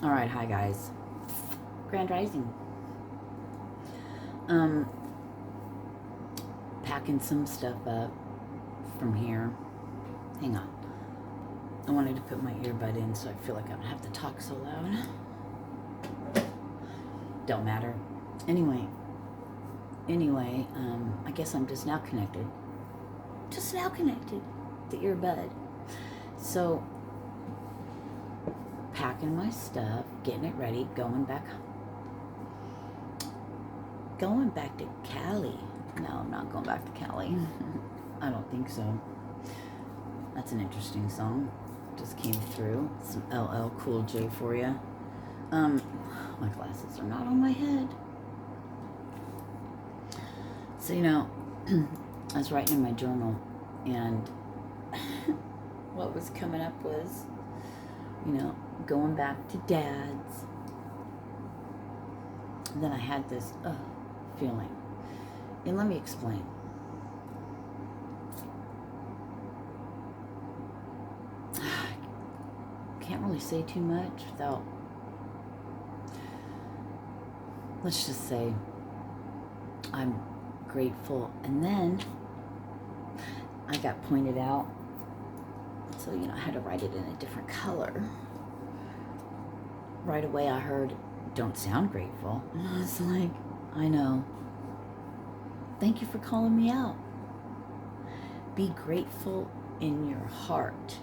All right, hi guys. Grand Rising. Packing some stuff up from here. Hang on. I wanted to put my earbud in so I feel like I don't have to talk so loud. Don't matter. Anyway, I guess I'm just now connected. Just now connected. The earbud. So, packing my stuff, getting it ready, going back to Cali. No, I'm not going back to Cali. I don't think so. That's an interesting song. Just came through. Some LL Cool J for you. My glasses are not on my head. So, I was writing in my journal, and what was coming up was, going back to Dad's. And then I had this feeling. And let me explain. Can't really say too much without, let's just say, I'm grateful. And then I got pointed out, so I had to write it in a different color. Right away I heard, don't sound grateful. And I was like, I know. Thank you for calling me out. Be grateful in your heart.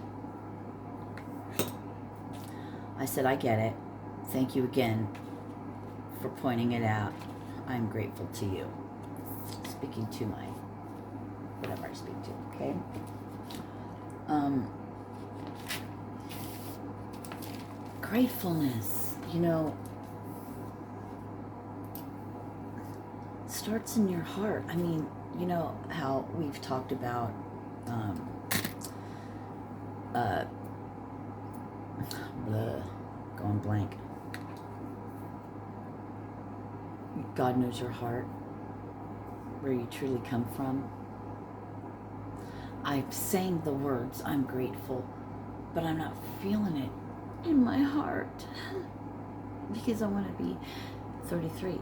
I said, I get it. Thank you again for pointing it out. I'm grateful to you. Speaking to my, whatever I speak to, okay? Gratefulness, starts in your heart. I mean, you know how we've talked about going blank. God knows your heart, where you truly come from. I'm saying the words, I'm grateful, but I'm not feeling it in my heart because I want to be 33.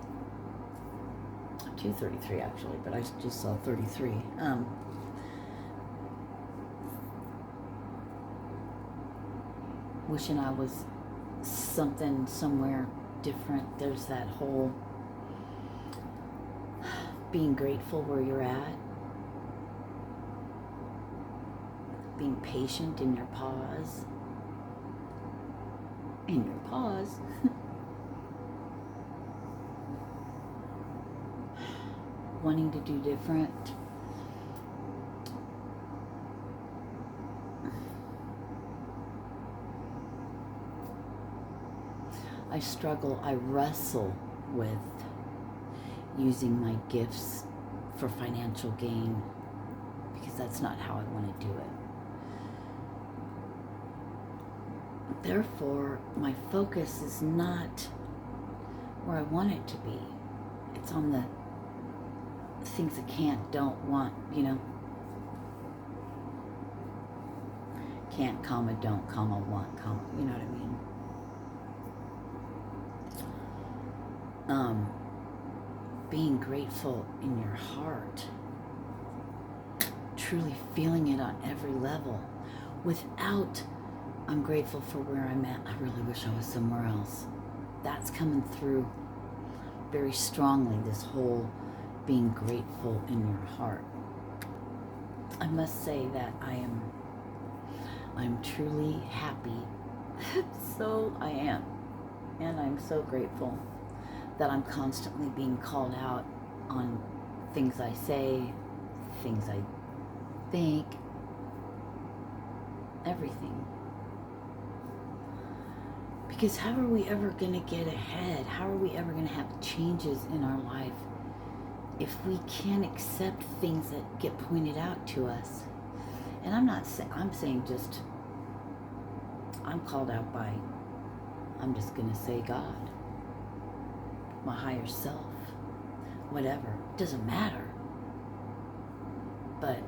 I'm 233 actually, but I just saw 33. Wishing I was something somewhere different. There's that whole being grateful where you're at, being patient in your pause. Wanting to do different. I struggle, I wrestle with using my gifts for financial gain because that's not how I want to do it. Therefore, my focus is not where I want it to be. It's on the things I can't, don't, want, Can't, comma, don't, comma, want, comma, you know what I mean? Being grateful in your heart, truly feeling it on every level, without, I'm grateful for where I'm at, I really wish I was somewhere else. That's coming through very strongly, this whole being grateful in your heart. I must say that I'm truly happy. So I am. And I'm so grateful that I'm constantly being called out on things I say, things I think, everything. Because how are we ever going to get ahead? How are we ever going to have changes in our life if we can't accept things that get pointed out to us? And I'm saying just, I'm called out by, I'm just going to say God, my higher self, whatever. It doesn't matter. But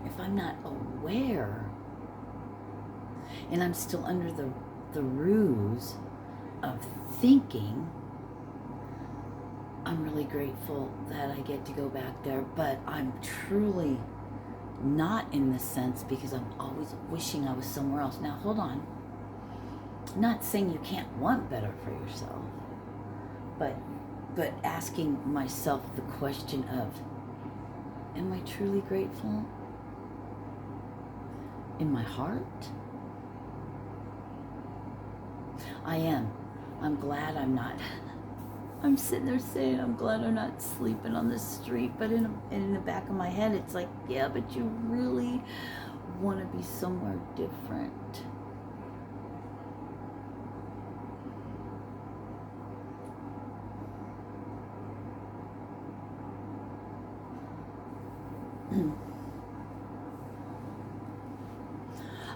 if I'm not aware and I'm still under the ruse of thinking, I'm really grateful that I get to go back there, but I'm truly not in the sense because I'm always wishing I was somewhere else. Now, hold on. I'm not saying you can't want better for yourself, but asking myself the question of, am I truly grateful? In my heart? I am. I'm glad I'm not. I'm sitting there saying I'm glad I'm not sleeping on the street, but in the back of my head it's like, yeah, but you really want to be somewhere different.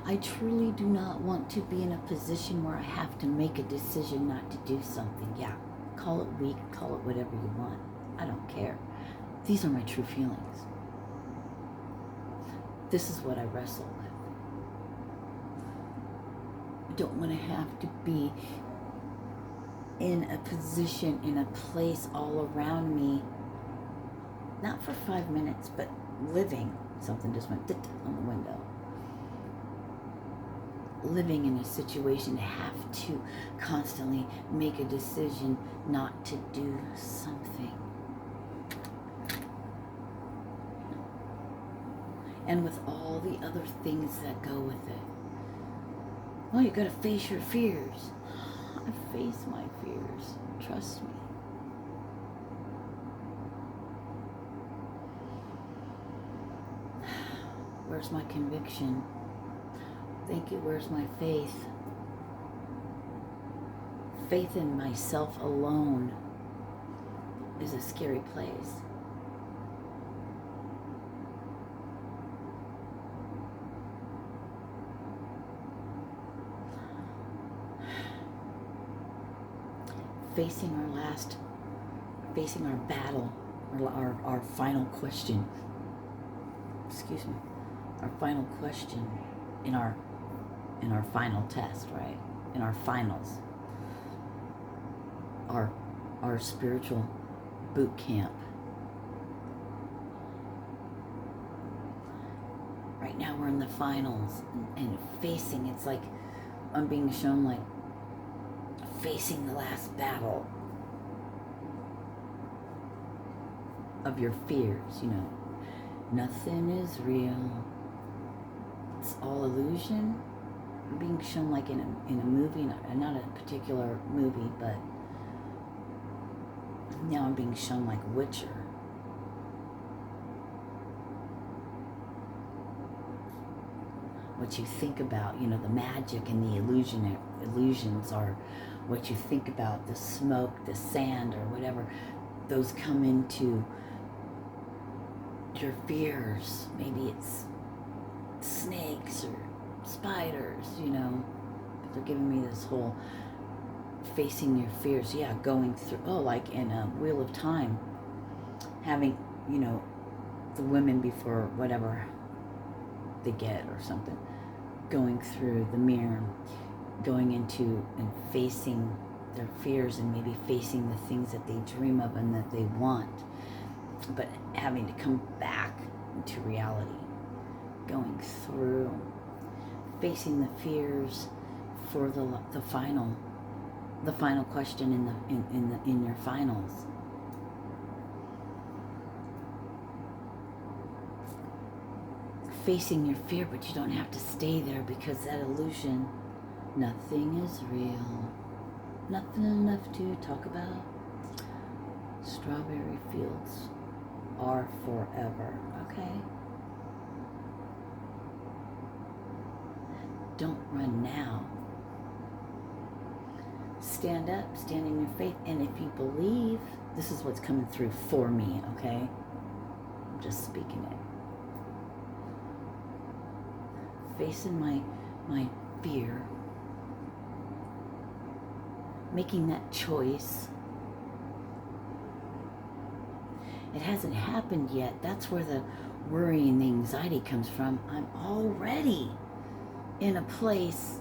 I truly do not want to be in a position where I have to make a decision not to do something. Yeah, call it weak, call it whatever you want. I don't care. These are my true feelings. This is what I wrestle with. I don't want to have to be in a position, in a place all around me, not for 5 minutes, but living. Something just went on the window. Living in a situation to have to constantly make a decision not to do something. And with all the other things that go with it. Well, you gotta face your fears. I face my fears. Trust me. Where's my conviction? Thank you. Where's my faith? Faith in myself alone is a scary place. Facing our battle, our final question. Excuse me. Our final question in our final test, right? In our finals. Our spiritual boot camp. Right now we're in the finals and facing, it's like I'm being shown like facing the last battle of your fears, you know. Nothing is real. It's all illusion. I'm being shown like in a movie, not a particular movie, but now I'm being shown like Witcher. What you think about, you know, the magic and the illusions are what you think about, the smoke, the sand, or whatever. Those come into your fears. Maybe it's snakes or spiders, you know. But they're giving me this whole facing your fears. Yeah, going through, like in a Wheel of Time, having, you know, the women before whatever they get or something, going through the mirror, going into and facing their fears and maybe facing the things that they dream of and that they want, but having to come back into reality, going through, facing the fears for the final question in your finals. Facing your fear, but you don't have to stay there because that illusion, nothing is real. Nothing enough to talk about. Strawberry fields are forever, okay? Don't run now. Stand up, stand in your faith, and if you believe, this is what's coming through for me, okay? I'm just speaking it. Facing my fear, making that choice. It hasn't happened yet. That's where the worry and the anxiety comes from. I'm already in a place,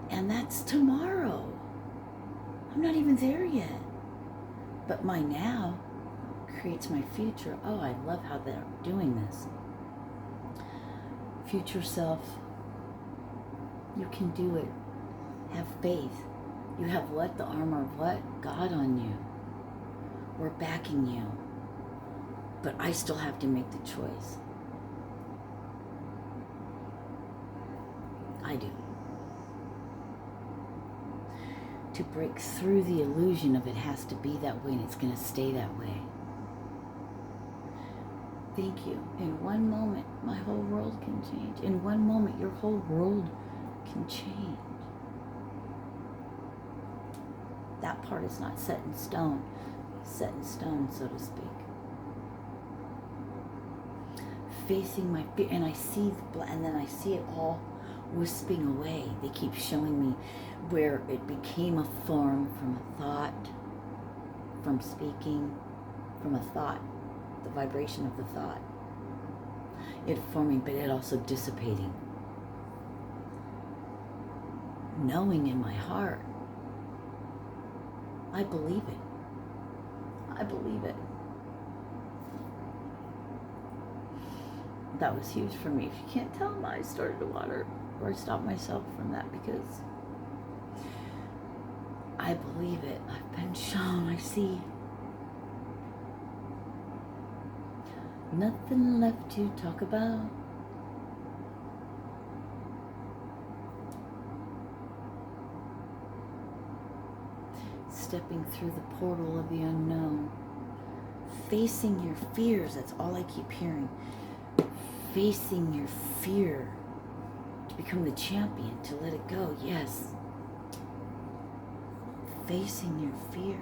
and that's tomorrow. I'm not even there yet. But my now creates my future. Oh, I love how they're doing this. Future self, you can do it. Have faith. You have what? The armor of what? God on you. We're backing you. But I still have to make the choice. I do. To break through the illusion of it has to be that way and it's going to stay that way. Thank you. In one moment, my whole world can change. In one moment, your whole world can change. That part is not set in stone, so to speak. Facing my fear, and I see and then I see it all wisping away. They keep showing me where it became a form from a thought, from speaking, from a thought, the vibration of the thought. It forming, but it also dissipating. Knowing in my heart, I believe it. I believe it. That was huge for me. If you can't tell, my eyes started to water, or I stopped myself from that because I believe it. I've been shown. I see. Nothing left to talk about. Stepping through the portal of the unknown. Facing your fears. That's all I keep hearing. Facing your fear. To become the champion. To let it go. Yes. Facing your fear.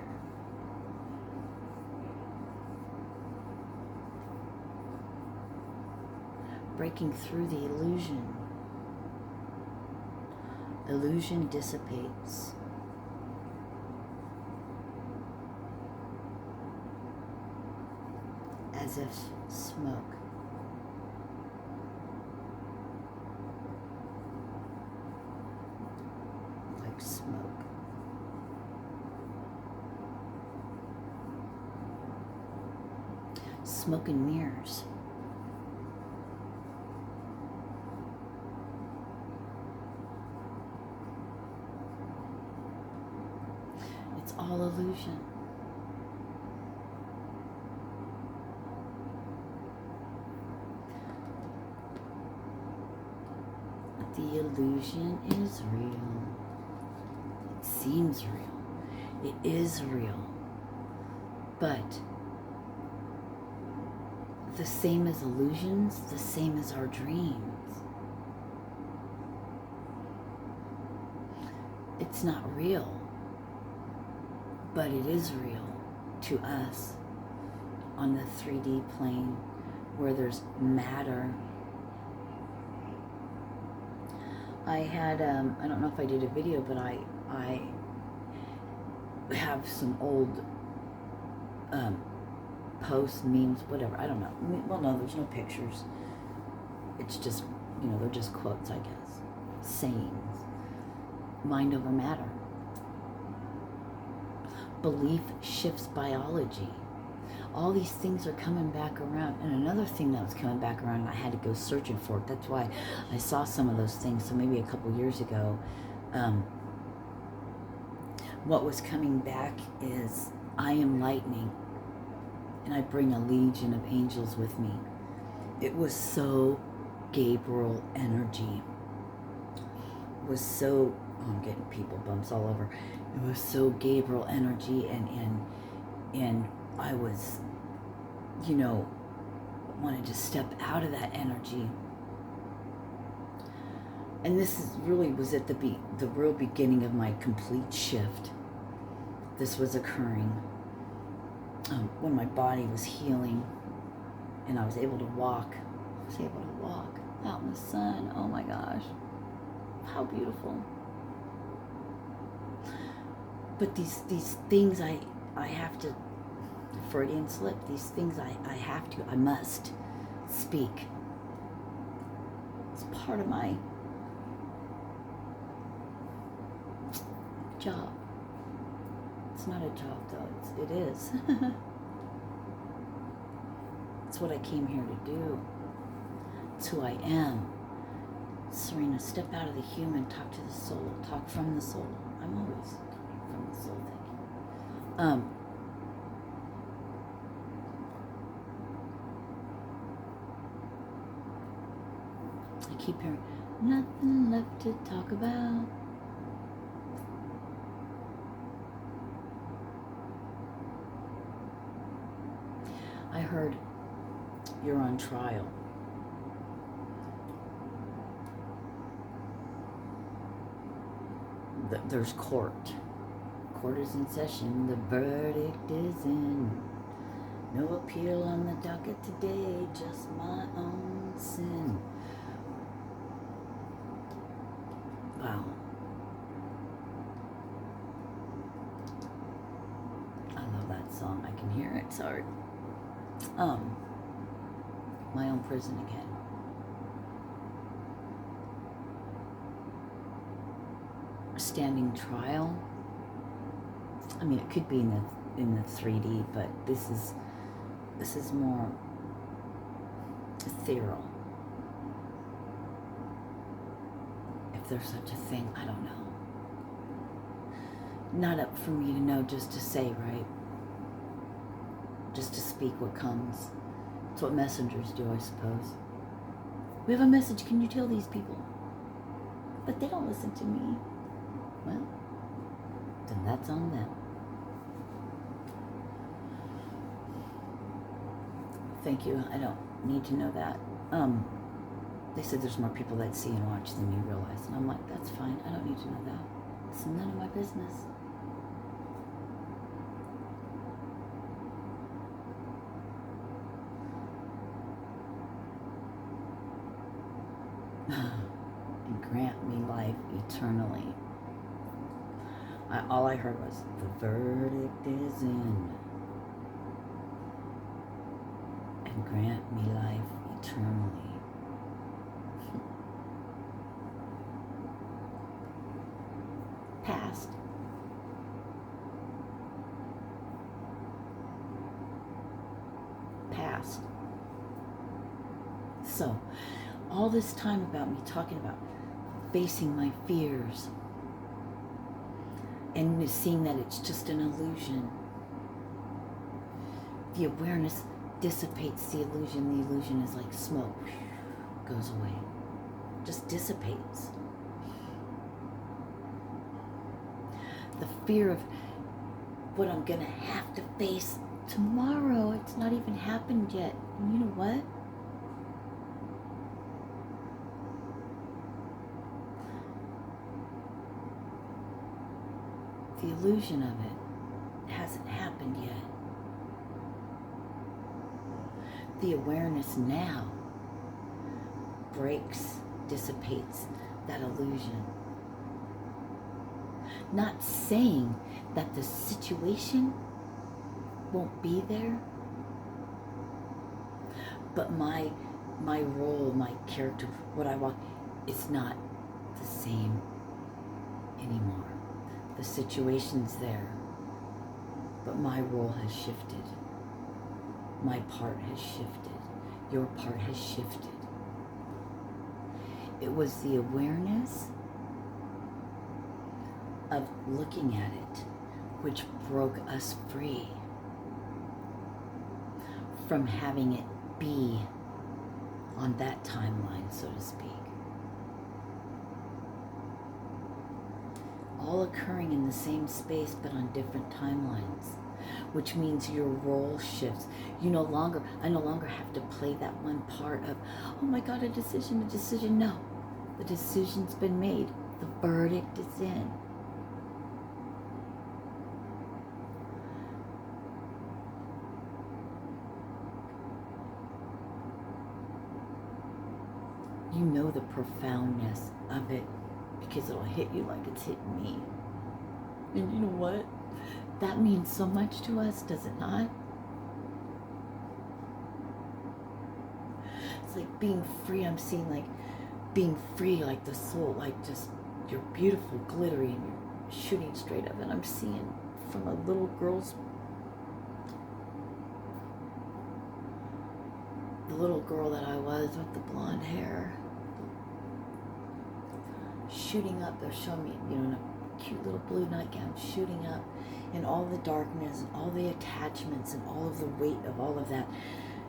Breaking through the illusion. Illusion dissipates. As if smoke. Like smoke. Smoke and mirrors. It's all illusion. The illusion is real. It seems real. It is real. But the same as illusions, the same as our dreams. It's not real, but it is real to us on the 3D plane where there's matter. I had, I don't know if I did a video, but I have some old posts, memes, whatever, I don't know. Well, no, there's no pictures. It's just, they're just quotes, I guess. Sayings. Mind over matter. Belief shifts biology. All these things are coming back around. And another thing that was coming back around, and I had to go searching for it. That's why I saw some of those things. So maybe a couple years ago, what was coming back is, I am lightning, and I bring a legion of angels with me. It was so Gabriel energy. It was so, I'm getting people bumps all over. It was so Gabriel energy, and I was, wanted to step out of that energy. And this was at the real beginning of my complete shift. This was occurring when my body was healing, and I was able to walk. I was able to walk out in the sun. Oh my gosh, how beautiful. But these things I have to, Freudian slip, these things I must speak. It's part of my job. It's not a job, though. It is. It's what I came here to do. It's who I am. Sirena, step out of the human, talk to the soul, talk from the soul. I'm always talking from the soul, thank you. I keep hearing, nothing left to talk about. I heard you're on trial. There's court. Court is in session. The verdict is in. No appeal on the docket today. Just my own sin. Wow. I love that song. I can hear it. Sorry. My own prison again. Standing trial. I mean, it could be in the 3D, but this is more ethereal. If there's such a thing, I don't know. Not up for me to know, just to say, right? Just to speak what comes. It's what messengers do, I suppose. We have a message, can you tell these people? But they don't listen to me. Well, then that's on them. Thank you. I don't need to know that. They said there's more people that see and watch than you realize. And I'm like, that's fine. I don't need to know that. It's none of my business. And grant me life eternally. All I heard was, the verdict is in. And grant me life eternally. Past. Past. So, all this time about me talking about facing my fears and seeing that it's just an illusion. The awareness dissipates the illusion. The illusion is like smoke, goes away, just dissipates. The fear of what I'm gonna have to face tomorrow, it's not even happened yet. And you know what? The illusion of it hasn't happened yet. The awareness now breaks, dissipates that illusion. Not saying that the situation won't be there, but my role, my character, what I want, is not the same anymore. The situation's there, but my role has shifted. My part has shifted. Your part has shifted. It was the awareness of looking at it which broke us free from having it be on that timeline, so to speak. All occurring in the same space but on different timelines, which means your role shifts. I no longer have to play that one part of, oh my God, a decision. No, the decision's been made. The verdict is in. You know the profoundness of it because it'll hit you like it's hitting me. And you know what? That means so much to us, does it not? It's like being free. I'm seeing like being free, like the soul, like just you're beautiful, glittery, and you're shooting straight up, and I'm seeing from a little girl's, the little girl that I was with the blonde hair, shooting up. They're showing me, you know, in a cute little blue nightgown, shooting up in all the darkness and all the attachments and all of the weight of all of that,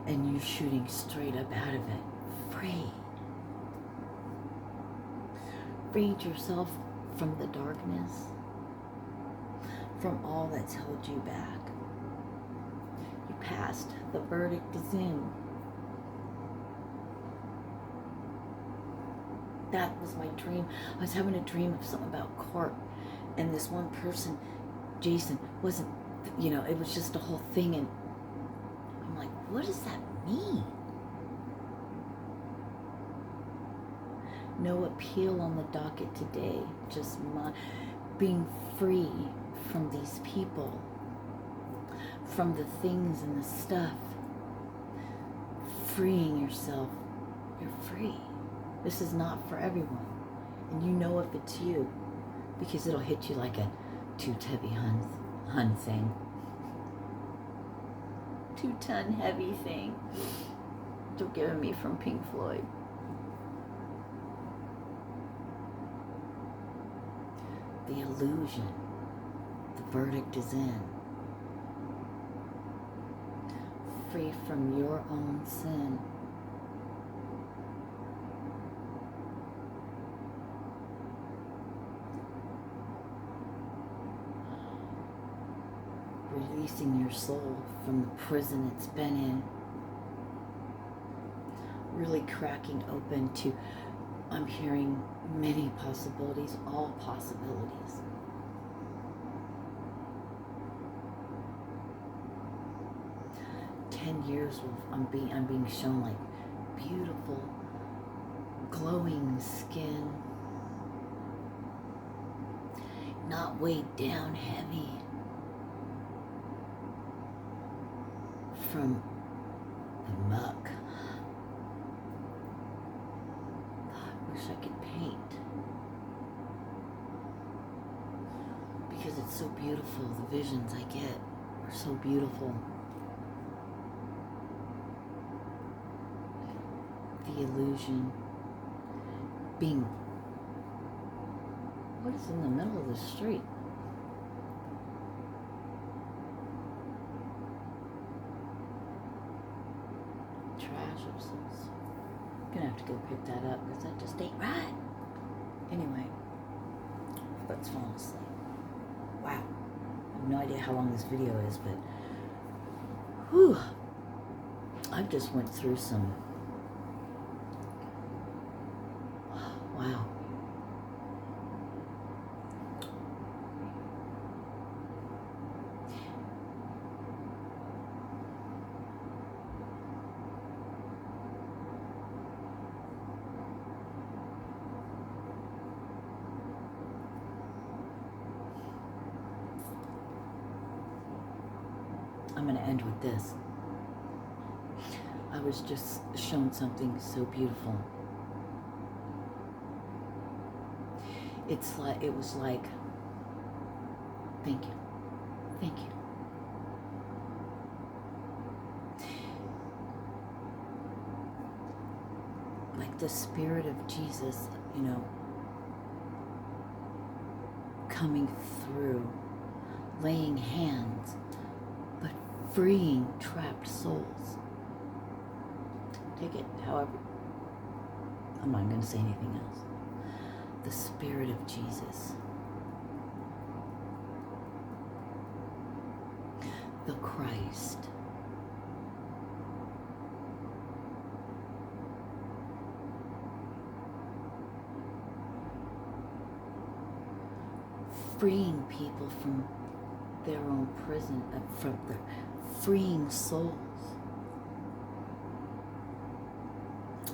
and you shooting straight up out of it, free. Freed yourself from the darkness, from all that's held you back. You passed. The verdict is in. That was my dream. I was having a dream of something about court, and this one person, Jason, wasn't, you know, it was just a whole thing, and I'm like, what does that mean? No appeal on the docket today, just being free from these people, from the things and the stuff. Freeing yourself. You're free. This is not for everyone. And you know if it's you, because it'll hit you like a two-heavy hun thing. 2-ton heavy thing. They're giving me from Pink Floyd. The illusion. The verdict is in. Free from your own sin. Releasing your soul from the prison it's been in. Really cracking open to, I'm hearing many possibilities, all possibilities. Years I'm being shown like beautiful, glowing skin, not weighed down heavy from the muck. I wish I could paint, because it's so beautiful. The visions I get are so beautiful. The illusion being, what is in the middle of the street? Trash or something. I'm gonna have to go pick that up because that just ain't right. Anyway, let's fall asleep. Wow, I have no idea how long this video is, but whew, I just went through some. Wow. I'm going to end with this. I was just shown something so beautiful. It's like, it was like, thank you, thank you. Like the Spirit of Jesus, you know, coming through, laying hands, but freeing trapped souls. Take it however, I'm not going to say anything else. The Spirit of Jesus. The Christ. Freeing people from their own prison, from the freeing souls.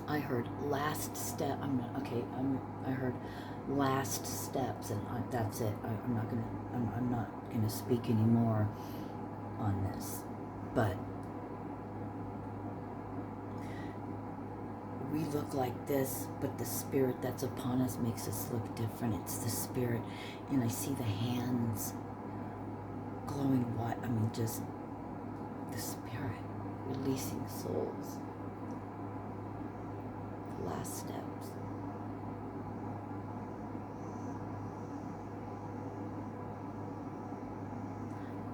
I heard last step. I heard last steps, and that's it. I'm not gonna speak anymore on this. But we look like this, but the Spirit that's upon us makes us look different. It's the Spirit, and I see the hands flowing what? I mean, just the spirit releasing souls. The last steps.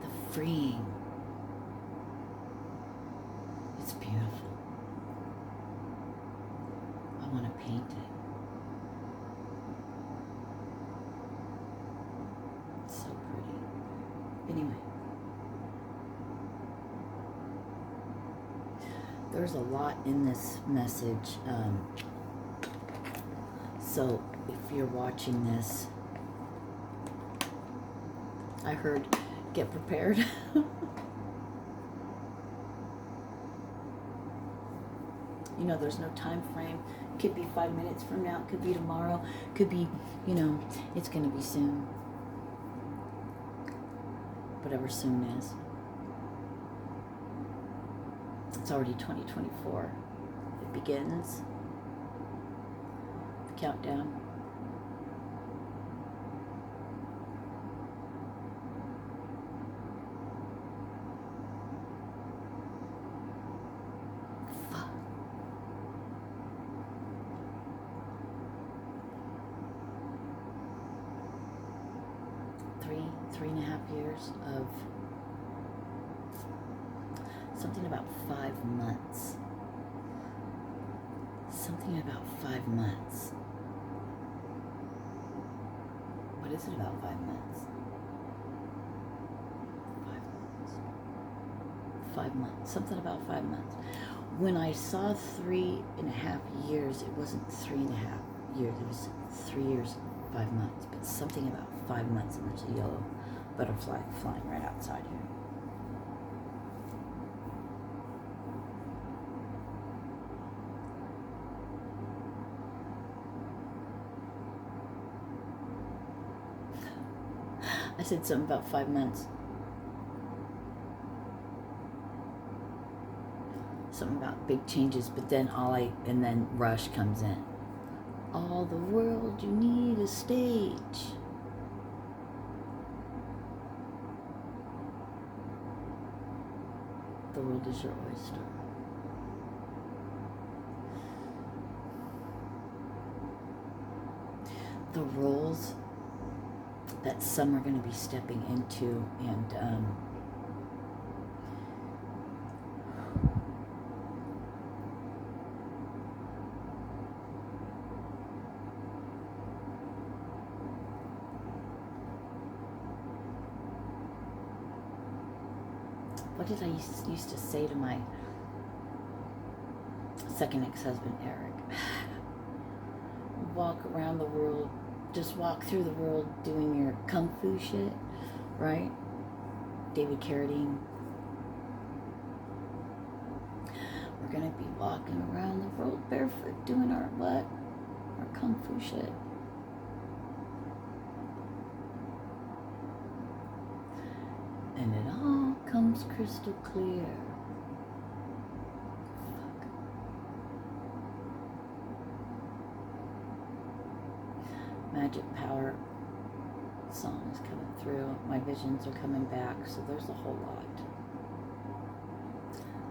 The freeing. It's beautiful. I want to paint it. It's so pretty. Anyway. There's a lot in this message. So if you're watching this, I heard get prepared. You know, there's no time frame. Could be 5 minutes from now. Could be tomorrow. Could be, you know, it's going to be soon. Whatever soon is. It's already 2024. It begins. The countdown. Fuck. 3.5 years of something about 5 months. Something about 5 months. What is it about 5 months? 5 months. 5 months. Something about 5 months. When I saw 3.5 years, it wasn't 3.5 years. It was 3 years, 5 months. But something about 5 months, and there's a yellow butterfly flying right outside here. I said something about 5 months. Something about big changes, but then and then Rush comes in. All the world, you need a stage. The world is your oyster. The roles that some are going to be stepping into, and what did I used to say to my second ex-husband, Eric? Walk around the world, just walk through the world doing your kung fu shit, right? David Carradine. We're gonna be walking around the world barefoot doing our what? Our kung fu shit. And it all comes crystal clear. Fuck. Magic Power song is coming through. My visions are coming back, so there's a whole lot.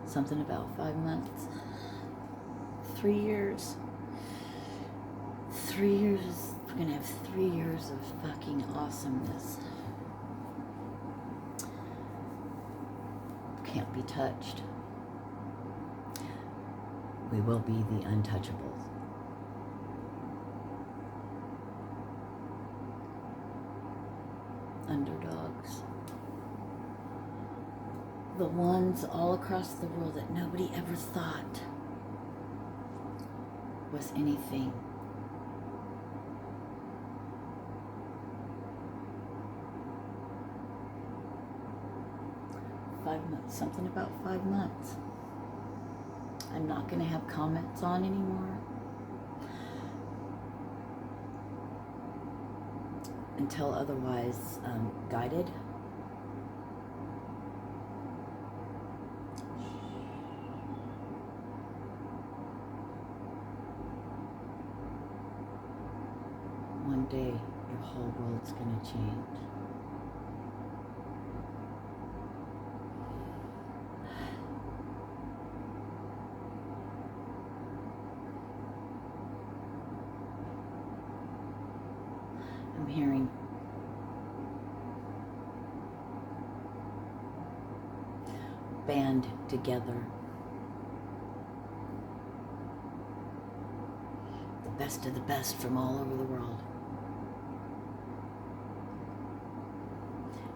Something about 5 months. 3 years. 3 years. We're gonna have 3 years of fucking awesomeness. Can't be touched. We will be the untouchables. Underdogs. The ones all across the world that nobody ever thought was anything. Something about 5 months. I'm not going to have comments on anymore until otherwise guided. One day your whole world's going to change. hearing. Band together. The best of the best from all over the world.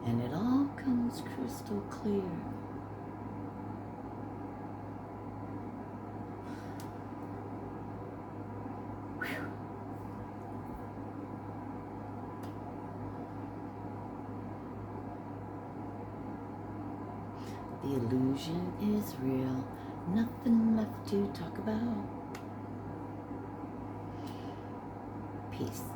And it all comes crystal clear. Whew. The illusion is real. Nothing left to talk about. Peace.